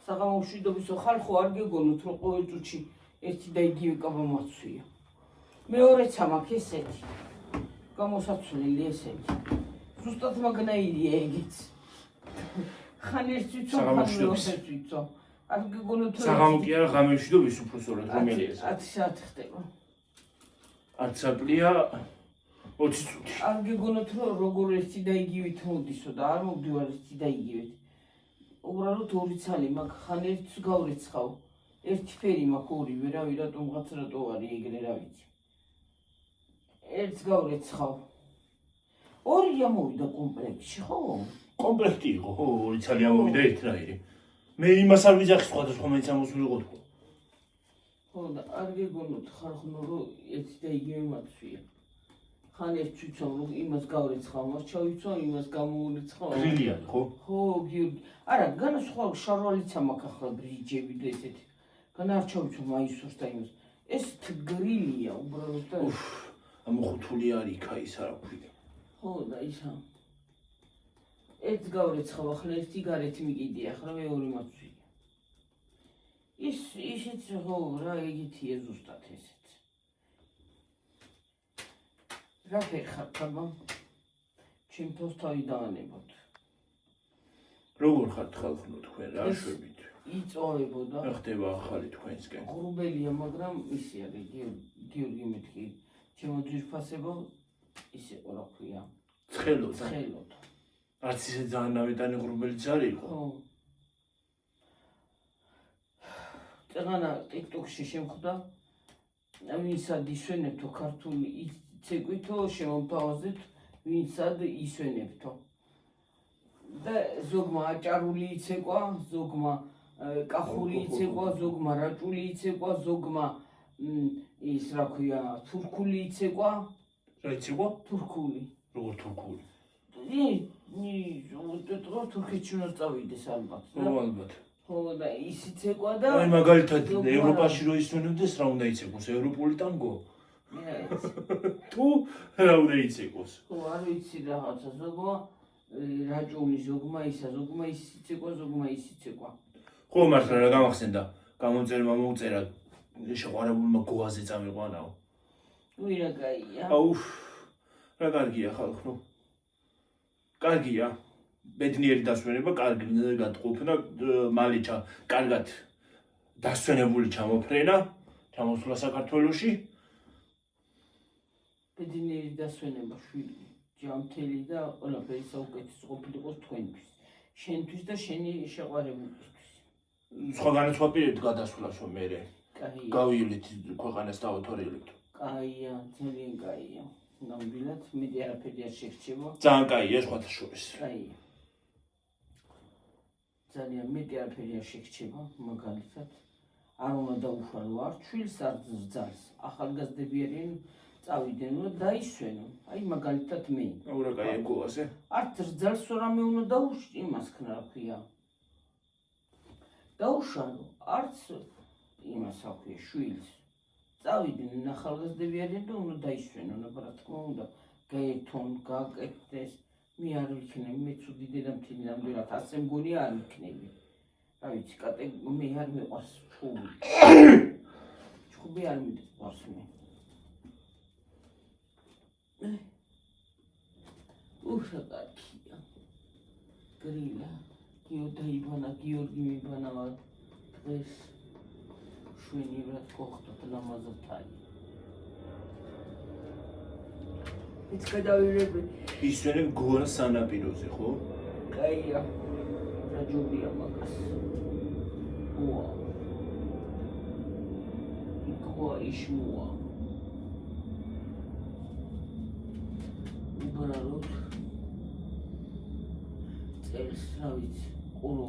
საღამომშვიდობის ხალხო არ გეგონოთ რომ ყოველ წუთში ერთი და იგივე კაბა მოცვია. მეორეც ამაქვს ესეთი. გამოსაცვლელი ესეთი. ზუსტად მაგნაირია ეგეც. ხან ერთ ვიცო, ხან მეორეც ვიცო. არ გეგონოთ რომ საღამო კი არა ღამემშვიდობის უფრო სწორად რომელია ეს? 10 საათი ხდება. 10 საათია 20 წუთი. არ გეგონოთ რომ როგორ ერთი და იგივით მოდისო და არ მოვდივარ ერთი და იგივით. უბრალოდ ორი ცალი მაქვს, ხან ერთს გავრეცხავ. ერთი ფერი მაქვს, ორივე, რავი, რატომღაც რატო არის ეგრე, რა ვიცი. ერთს გავრეცხავ. ორია მოვიდა კომპლექტში, ხო? კომპლექტი იყო, ხო, ორი ცალი ამოვიდა ერთნაირი. მე იმას არ ვიძახი სხვადასხვა მაინც ამოსულიყო თქო. ხო და არ გეგონოთ ხარხნო რომ ერთი და იგივე მათვია. ხან ერთს ვიცავ რომ იმას გავრეცხავ, მას ჩავიცავ, იმას გამოურეცხავ. გრილიანი, ხო? ხო, გიორგი. არა, განა სხვა შარვალიცა მაქვს ახლა ბრიჯები და ესეთი. განა არ ჩავიცავ მაისურს და იმას. ეს გრილია უბრალოდ და ამოხუთული არის იქა ის არა ქვია. ხო და ისა. ერთს გავრეცხავ, ახლა ერთი გარეთ მიგიდია, ახლა მეორე მათვია. ისიც ხო რა ეგეთია ზუსტად ესეც. რა ფერი ხარ ხაბა? ჩემ თავს თავი დაანებოთ. როგორ ხართ ხალხნო თქვენ რა შვებით? იწოვებოდა. რა ხდება ახალი თქვენსკენ? ღრუბელია, მაგრამ ისი არის გიორგი მეთქი. ჩემო ძვირფასებო ის იყო რა ქვია. ცხელოდა. ცხელოდა. არც ისე ძალიან ნავეტანი ღრუბელიც არ იყო. ხო. წეგანა TikTok-ში შემხვდა. ვინცად ისვენებთო ქართული ცეკვითო შემომთავაზეთ, ვინცად ისვენებთო. და ზოგმა აჭარული იცეკვა, ზოგმა კახური იცეკვა, ზოგმა რაჭული იცეკვა, ზოგმა ის რა ქვია, თურქული იცეკვა. რა იცეკვა? თურქული. როგორ თურქული? თურქეთში უნდა წავიდეს ალბათ. ალბათ. ხო და ის იცეკვა და აი მაგალითად ევროპაში რო ისვენებდეს რა უნდა იცეკვოს? ევროპული ტანგო? თუ რა უნდა იცეკვოს? ხო არ ვიცი რაღაცა ზოგმა რაჭული, ზოგმა ისა, ზოგმა ის იცეკვა, ზოგმა ის იცეკვა. ხო მართლა რა გამახსენდა? გამოწერმა მოუწერა შეყვარებულმა გოაზე წამიყვანაო. უი რა კაია. აუ რა კარგია ხალხო. კარგია. ბედნიერი დასვენება, კარგი გატყუფნა, მალე კარგად დასვენებული ჩამოფრენა, ჩამოსვლა საქართველოში. ბედნიერი დასვენება შვილი, ჯანმრთელი და ყველაფერი საუკეთესო ყოფილიყოს თქვენთვის, შენთვის და შენი შეყვარებულისთვის. სხვა განაცხვა პირებთ გადასვლაშო მერე. კაია. გავივლით ქვეყანას დავათვალიერებთ. კაია, ძალიან კაია. ნამდვილად მეტი არაფერი არ შეგრჩება. ძალიან კაია სხვათა შორის. კაია. ძალიან მეტი არაფერი არ შეგრჩება, მაგალითად. არ უნდა დაუშვანო არ ჩვილს, არ ძალს. ახალგაზრდები არიან, წავიდნენ და დაისვენონ. აი მაგალითად მე. აუ რა კაია გოაზე. არც ძალს რამე უნდა დაუშვი, იმას ხნა რა ქვია. დაუშვანო, არც იმას აქვია შვილს. წავიდნენ ახალგაზრდები არიან და უნდა დაისვენონ, აბა რა თქმა უნდა, გაერთონ, გააკეთდეს. მე არ ვიქნები, მე ცუდი დედამთილი ნამდვილად ასე მგონი არ ვიქნები. რა ვიცი, მე არ მეყვარს ჩხუბი. ჩხუბი არ მიყვარს მე. რა კარგია. გრილა, დაიბანა, გიორგი მიბანა დღეს. შვენივრად გოხდოთ ლამაზად. ის გადავირები. ისვენებ გოას სანაპიროზე, ხო? კაია. რაჯობია მაგას. უა. იქვა იშმუა. უბრალოდ წელს, რა ვიცი, ყურო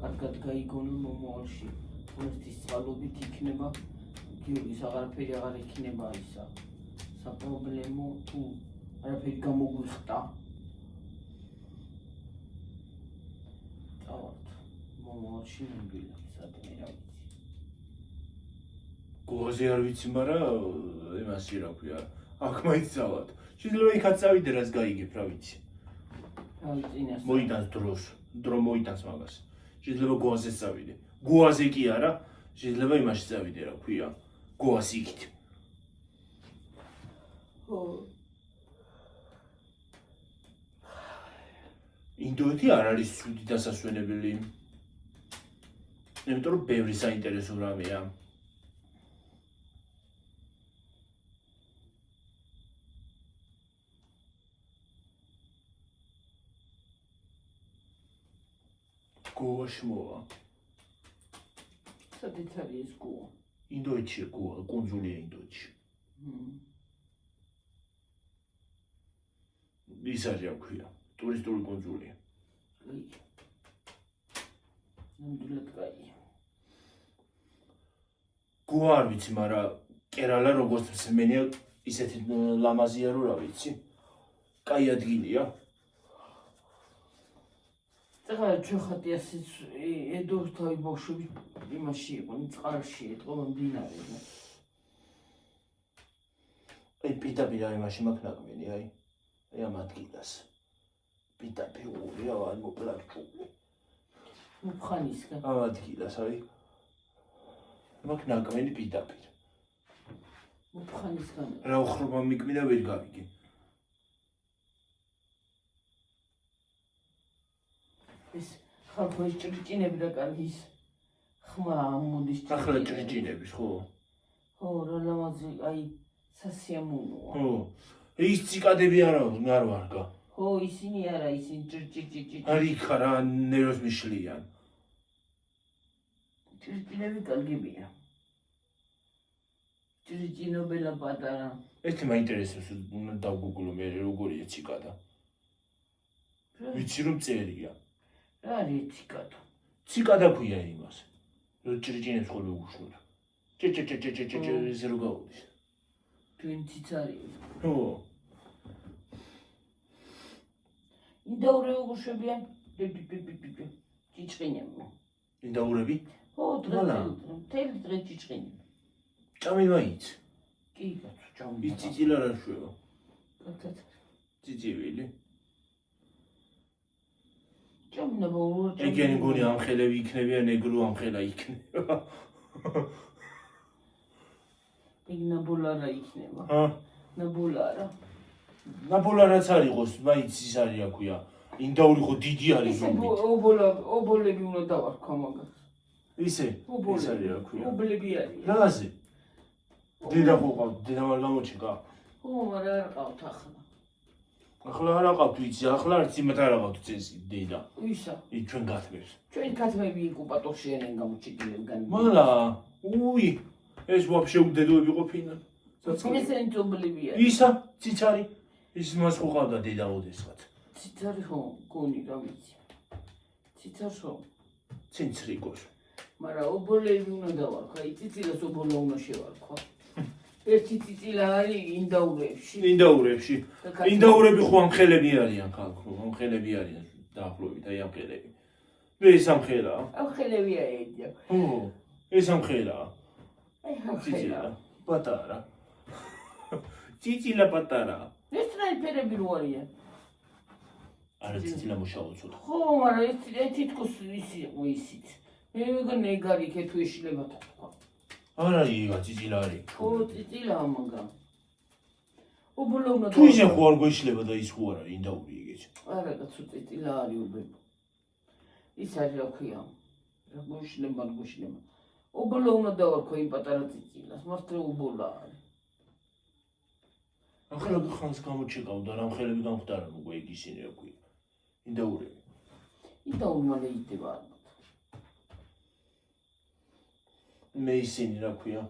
კარგად გაიგონო მომავალში. ერთის წყალობით იქნება, გიორგის აღარაფერი აღარ იქნება ისა. საპრობლემო თუ არაფერი გამოგვიხტა. წავართ მომავალში ნამდვილად სადმე რა ვიცი. გოაზე არ ვიცი, მაგრამ იმასი რა ქვია, აქ მაინც წავად. შეიძლება იქაც წავიდე, რაც გაიგებ, რა ვიცი. რა ვიცი, მოიტანს დროს, დრო მოიტანს მაგას. შეიძლება გოაზეც წავიდე. გოაზე კი არა, შეიძლება იმაში წავიდე, რა ქვია, გოას იქით. ინდოეთი არ არის ცუდი დასასვენებელი. იმიტომ რომ ბევრი საინტერესო რამეა. გოაში მოვა. სადაც არის ეს გოა? ინდოეთში გოა, კუნძულია ინდოეთში. ის არის რა ქვია, ტურისტული კუნძულია. ნამდვილად კაია. გოა არ ვიცი, მაგრამ კერალა როგორც მსმენია, ისეთი ლამაზია რომ რა ვიცი. კაი ადგილია. ეხლა ჩოხატი ასეც ედოს თავი ბავშვები იმაში იყო, წყარში ეტყო მდინარეზე. აი პირდაპირ აი მაშინ მაქვს ნაკმენი, აი ამ ადგილას. პირდაპირ რა მოკლარჭული. მუხანისგან. ამ ადგილას აი მაქვს ნაკმენი პირდაპირ. მუხანისგან. რა უხრობა მიკმინა ვერ გავიგე. ეს ხალხო ეს ჭრიჭინები და კარგის ხმა მოდის ახლა ჭრიჭინების ხო? ხო, რა ლამაზი, აი სასიამოვნოა. ხო. ის ციკადები არ ვარგა. ხო, ისინი არა, ისინი ჭრიჭიჭიჭი. არიქა რა ნეროს მიშლიან. ჭრიჭინები კარგებია. ჭრიჭინობელა პატარა. ერთი მაინტერესებს უნდა დავგუგლო მე როგორია ციკადა. ვიცი რომ წერია. რა არის ციკადა? ციკადა ქვია იმას. რომ ჭრიჭინებს ხოლმე უგუშნოთ. ჭეჭეჭეჭეჭეჭე ეს რო გაუდის. თქვენ ციცარია. ხო. ინდაურები უგუშებიან. ჭიჭყინები. ინდაურები? ხო, მთელი დღე ჭიჭყინები. ჭამი მაინც. კი, კაცო, ჭამი. ის ციცილა რა შვება? კაცო. ციცივილი. ჭამნაბა ურო ჭამი. ეგენი გონი ამხელები იქნებიან, ეგრუ ამხელა იქნება. ეგ ნაბოლარა იქნება. ჰა? ნაბოლარა. ნაბოლარაც არ იყოს, მაინც ის არის რა ქვია. ინდაური ხო დიდი არის ზომით. ობოლები უნდა დავარქვა მაგას. ისე? ის არის რა ქვია. ობოლები არის. რაზე? დედა ხო ყავთ, დედა არ გამოჩეკა? ხო, მაგრამ არ ყავთ ახლა. ახლა არ აყავთ ვიცი, ახლა არც იმათ არ აყავთ წესი დედა. ვისა? იქ ჩვენ გათმევს. ჩვენ ქათმები ინკუბატორში არიან გამოჩეკილებგან. მალა, უი, ეს ვაფშე უდედოები ყოფილან. ესენი ობოლები არის. ისა, ციცარი. ის მას ხო ყავდა დედა ოდესღაც. ციცარი ხო, გონი რა ვიცი. ციცარს ხო. ცინცრიკოს. მაგრამ ობოლები უნდა დავარქვა, იწიწილას ობოლა უნდა შევარქვა. ერთი ციცილა არის ინდაურებში. ინდაურებში. ინდაურები ხო ამხელები არიან ხალხო, ამხელები არიან დაახლოებით, აი ამხელები. ეს ამხელაა. ამხელებია ეძა. ხო, ეს ამხელაა. აი ამხელა. პატარა. ციცილა პატარა. ეს სნაიპერები რო არიან. არა ციცილა მოშავა ცოტა. ხო, მაგრამ ეს თითქოს ის იყო ისიც. მე მეგონა ეგ არის ქეთუ ეშლება თქვა. არა იგა ციცილა არის. ხო, ციცილა მაგა. ობოლო უნდა თუ ისე ხო არ გვეშლება და ის ხო არა ინდაური ეგეც. არა კაცო, ციცილა არის ობოლო. ის არის რა ქვია. რა გვეშლება, გვეშლება. ობოლო უნდა დავარქვა იმ პატარა ციცილას, მართლა ობოლა არის. ახლა ხანს გამოჩეკავდა რა მხელები გამხდარა უკვე ეგ ისინი რა ქვია. ინდაურები. ინდაურმა ლეიდება ალბათ. მე ისინი რა ქვია.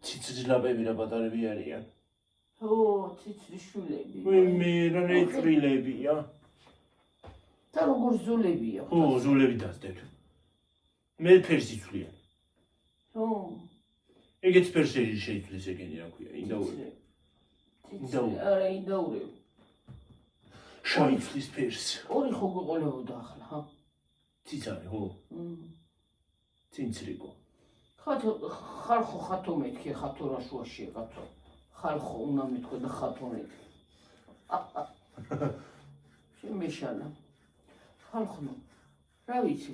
ციცრილაპები რა პატარები არიან. ხო, ციცრიშვილები. მე რა ნეტრილებია. და როგორ ზოლებია. ხო, ზოლები დასდეთ. მე ფერს იცვლიან. ხო. ეგეც ფერს შეიცვლის ეგენი რა ქვია, ინდაურები. არა, ინდაურები. შაიცვლის ფერს. ორი ხო გვეყოლებოდა ახლა, ხა? ციცარი, ხო? ცინცრიკო. ხალხო ხათო მეთქე, ხათო რა შუაშია, კაცო. ხალხო უნდა მეთქე და ხათო მეთქე. შემეშალა. ხალხო. რა ვიცი,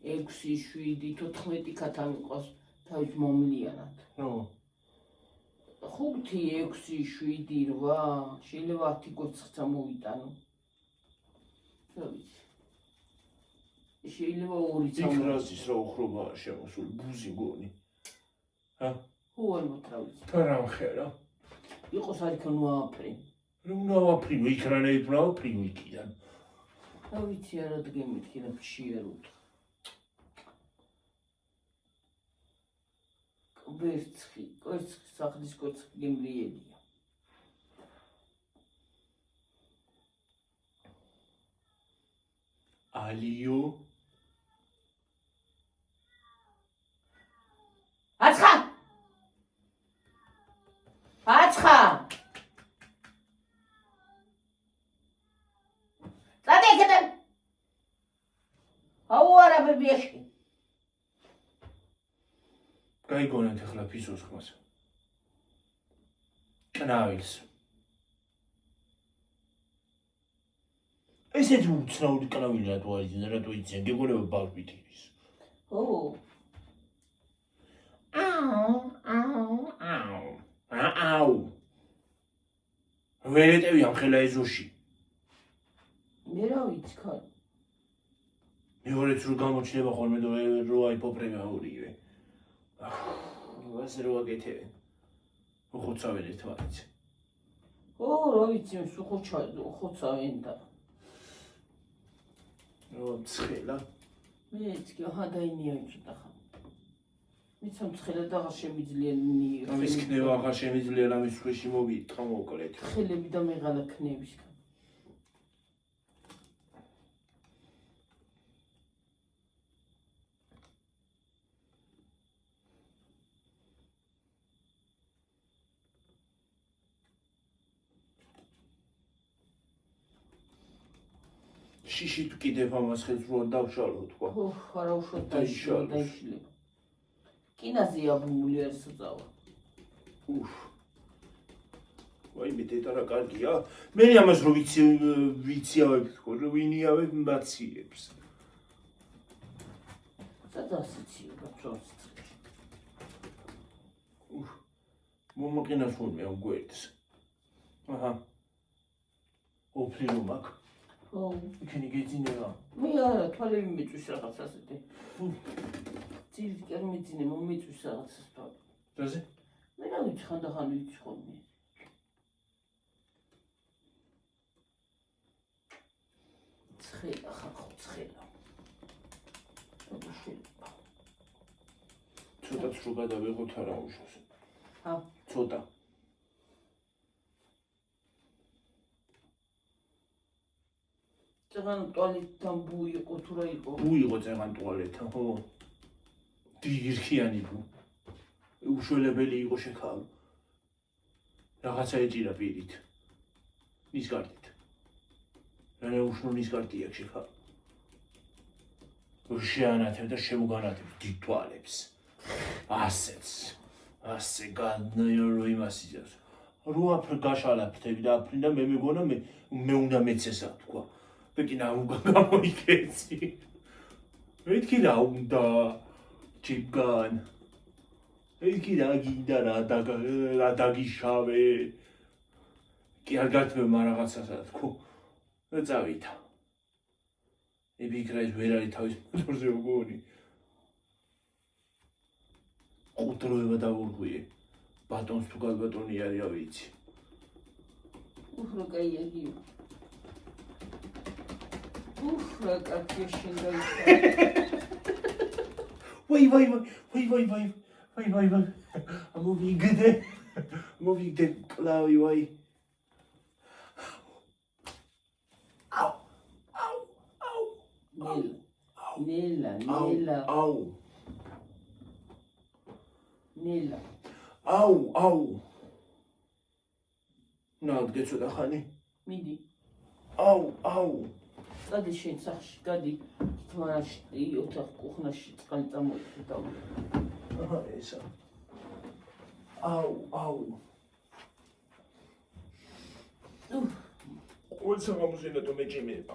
5, 6, 7, 14 ქათა მიყავს თავის მომლიანად. ნუ 5, 6, 7, 8, შეიძლება 10 კოცხცა მოვიტანო. რა ვიცი. შეიძლება 2 იქ რაზის რა უხრობაა შემოსული, ბუზი გონი. ჰა? ხო ალბათ რა ვიცი. თარამხერა. იყოს არიქან ვაფრინ. უნდა ვაფრინო, იქ რანაირად უნდა ვაფრინო იქიდან. რა ვიცი არა დგემითქი რა ფშიერ უთხრა. ვერცხი, სახლის კოცხი გემრიელია. ალიო აცხა! აცხა! წადე იქიდან! აუ არა ბებიაში. გაიგონეთ ახლა ფისოს ხმას. კნავილს. ესეთი უცნაური კნავილი რატო არის, რატო იციან, გეგონება ბავშვით ის. ო, აუ. ვერეტევი ამ ხელა ეზოში. მე რა ვიცი ხარ. მეორეც რო გამოჩნდება ხოლმე რო აიპოპრება ორივე. ასე რო აკეთებენ. უხოცავენ ერთმანეთს. ო, რა ვიცი, სულ ხოცავენ და. რო ცხელა. მეც კი ჰადაინია ცოტა ხან. მიცამ ცხელა და აღარ შემიძლია ნირო. ამის ქნება აღარ შემიძლია ამის სხვეში მოვიწყო მოკლედ. ხელები და მეღალა ქნებისგან. შიში თუ კიდევ ამას ხელს რო დავშალო თქვა. ხო, არა უშოთ დაიშლება. კინაზე აბმული არ საწავა. უფ. ვაი მე დეტარა კარგია. მე ამას რო ვიციავებ თქო, რო ვინიავებ მაციებს. სადასიციება წონს. უფ. მომაყინას ხოლმე ამ გვერდს. აჰა. ოფლირო მაქვს. ხო. იქნი გეძინება. მე არა, თვალები მეწვის რაღაც ასეთი. ძილით კი არ მეძინე, მომეწვის რაღაცას თვალი. რაზე? მე რა ვიცი, ხანდახან ვიცი ხოლმე. ცხელა ხარ ხო, ცხელა. რა შეიძლება? ცოტა ცრუ გადავიღოთ არა უშავს. ჰა, ცოტა. წეგან ტუალეტთან ბუ იყო თუ რა იყო? ბუ იყო წეგან ტუალეტთან, ხო? დირხიანი ბუ. უშველებელი იყო შეკავ. რაღაცა ეჭირა პირით. ნისკარტით. რა უშნო ნისკარტი აქვს შეკავ. შეანათებ და შემოგანათებ დიდ თვალებს. ასე განირო იმას იზავს. რო აფრ გაშალაფთები და აფრინდა მე მეგონა მე უნდა მეცესა თქვა. ბეკინა უნდა გამოიქეცი. მეთქი რა უნდა ჯიბგან. ეკი რა გინდა რა დაგიშავე. კი არ გართმევ რაღაცასა თქო. და წავითა. ებიქრა ეს ვერ არის თავის მოტორზე უგონი. ყუთროება დავურღვიე. ბატონს თუ გალბატონი არის რა ვიცი. უხრა კაია გიო. უხრა კაცი შინდაიშა. ვაი. მოვიგდე კლავი ვაი. ნელა. აუ. ნადგე ცოტა ხანი. მიდი. აუ. წადი შენ სახში, გადი თვარაში, ოთახ კუხნაში წყალი წამოიხედავ. აჰა, ესა. აუ. ყოველს გამოსინა თუ მეჭიმება.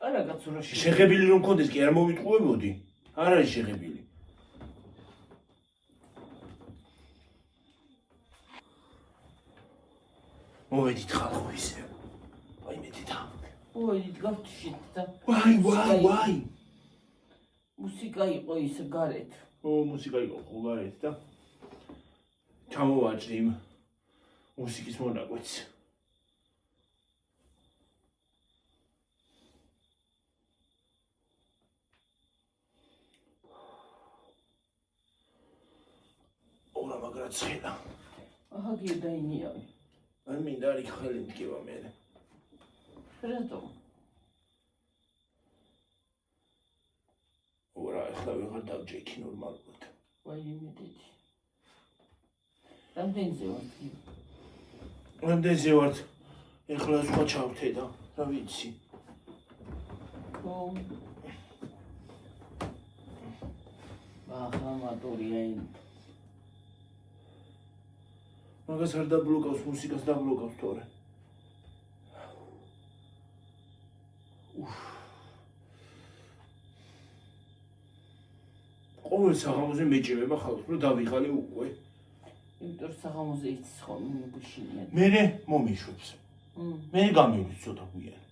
არა კაცურაში. შეხებილი რომ მქონდეს კი არ მოვიტყუებოდი. არ არის შეხებილი. მოვედით ხალხო ისე. აი მეტითა. მოვედით გავთიშით და ვაი. მუსიკა იყო ის გარეთ. მუსიკა იყო ხო გარეთ და ჩამოვაჭრი იმ მუსიკის მონაკვეთს. ორა მაგრად ცხელა. აჰა გიედაინიავი. არ მინდა არ იქ ხელი მტკივა მე. რატომ? ორა ახლა ვეღარ დავჯექი ნორმალურად. ვაი იმედეთი. რამდენზე ვარ? რამდენზე ვარ? ეხლა სხვა ჩავთე და რა ვიცი. ხო. აჰა მატორია იმ. მაგას არ დაბლოკავს მუსიკას დაბლოკავს თორე. ყოველ საღამოზე მეჭირება ხალხს რომ დავიღალე უკვე. იმიტომ საღამოზე იცის ხოლმე გუშინია. მერე მომიშვებს. მე გამივლის ცოტა გვიან.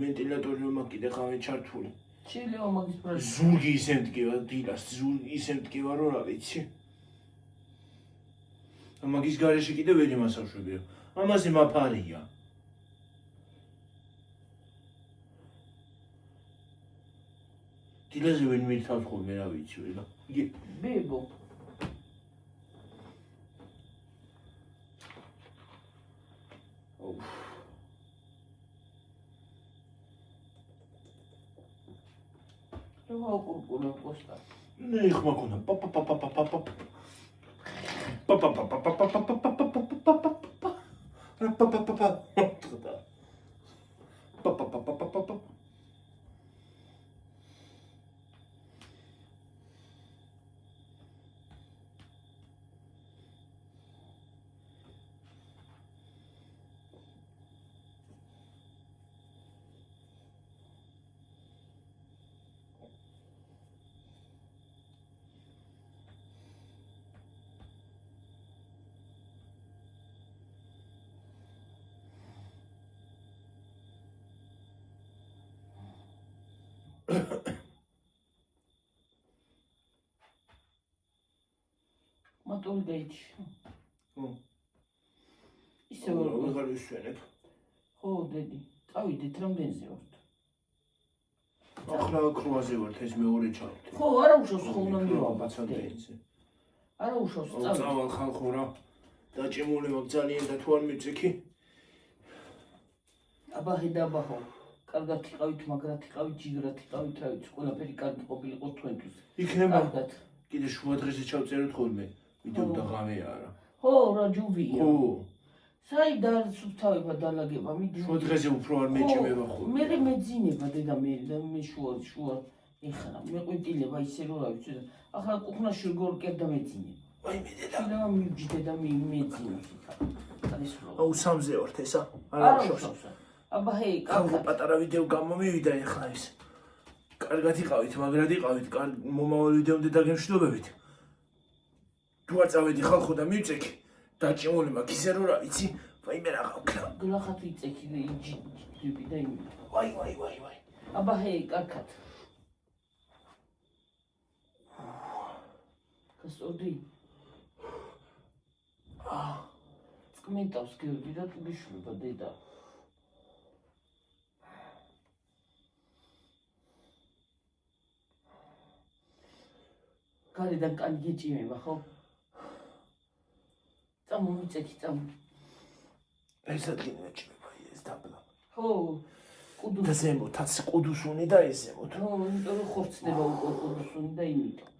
ვენტილატორი რომ კიდე ხავე ჩართული. შეიძლება მაგის პროექტი. ზურგი ისე მტკივა დილას, ზურგი ისე მტკივა რომ რა ვიცი. მაგის გარეშე კიდე ვერ იმასავშვებია. ამაზე მაფარია. დილაზე ვერ მირთავს ხოლმე რა ვიცი ვეღა. ბებო. რა უკურკურებ კოსტა. ნე ხმა ქონა. მატორი დაიჭირა. ისე ვეღარ ვისვენებ. ხო დედი, წავიდეთ რამდენზე ვართ? ახლა კრუაზე ვართ ეს მეორე ჩავთ. ხო, არა უშავს ხო უნდა მივაბაც ბაცადეინზე. არა უშავს წავიდეთ. წავალ ხალხო რა. დაჭიმული მაგ ძალიან და თუ არ მიწიქი. აბა ჰედაბაჰო. კარგად იყავით, მაგრად იყავით, ჯიგრად იყავით, რა ვიცი, ყველაფერი კარგი ყოფილიყო თქვენთვის. იქნება. კარგად. კიდე შუა დღეზე ჩავწეროთ ხოლმე. ვიდეო და ღამე არა. ხო, რა ჯუბია. ხო. საით სუფთავება დალაგება, მიდი. შუა დღეზე უფრო არ მეჭიმება ხოლმე. მე მეძინება დედა მე და მე შუა ეხლა მეყვიტილება ისე რომ რა ვიცი და ახლა კუხნაში როგორ კერდა მეძინება. აი მე დედა. შეიძლება მივჯდე და მეძინოს იქა. არის რო. აუ სამზე ვართ ესა. არა უშავს. აბა ჰეი, კარგი პატარა ვიდეო გამომივიდა ეხლა ეს. კარგად იყავით, მაგრად იყავით, მომავალ ვიდეომდე დაგემშვიდობებით. თუ არ წავედი ხალხო და მივწექი, დაჭიმული მაქვს ისე რომ რა ვიცი, ვაი მე რა გავქნა. გლახათ იწექი ჯიბი და იმი. ვაი. აბა ჰეი, კარგად. გასწორდი? წკმენტავს გიორგი და თუ გიშვება დედა. გარედან კანი გეჭიმება, ხო? წამომიწექი, წამო. ეს ადგილი მეჭმება ეს დაბლა. ხო, კუდუს. და ზემოთაც კუდუსუნი და ეს ზემოთ. ხო, იმიტომ რომ ხორცდება უკვე კუდუსუნი და იმიტომ.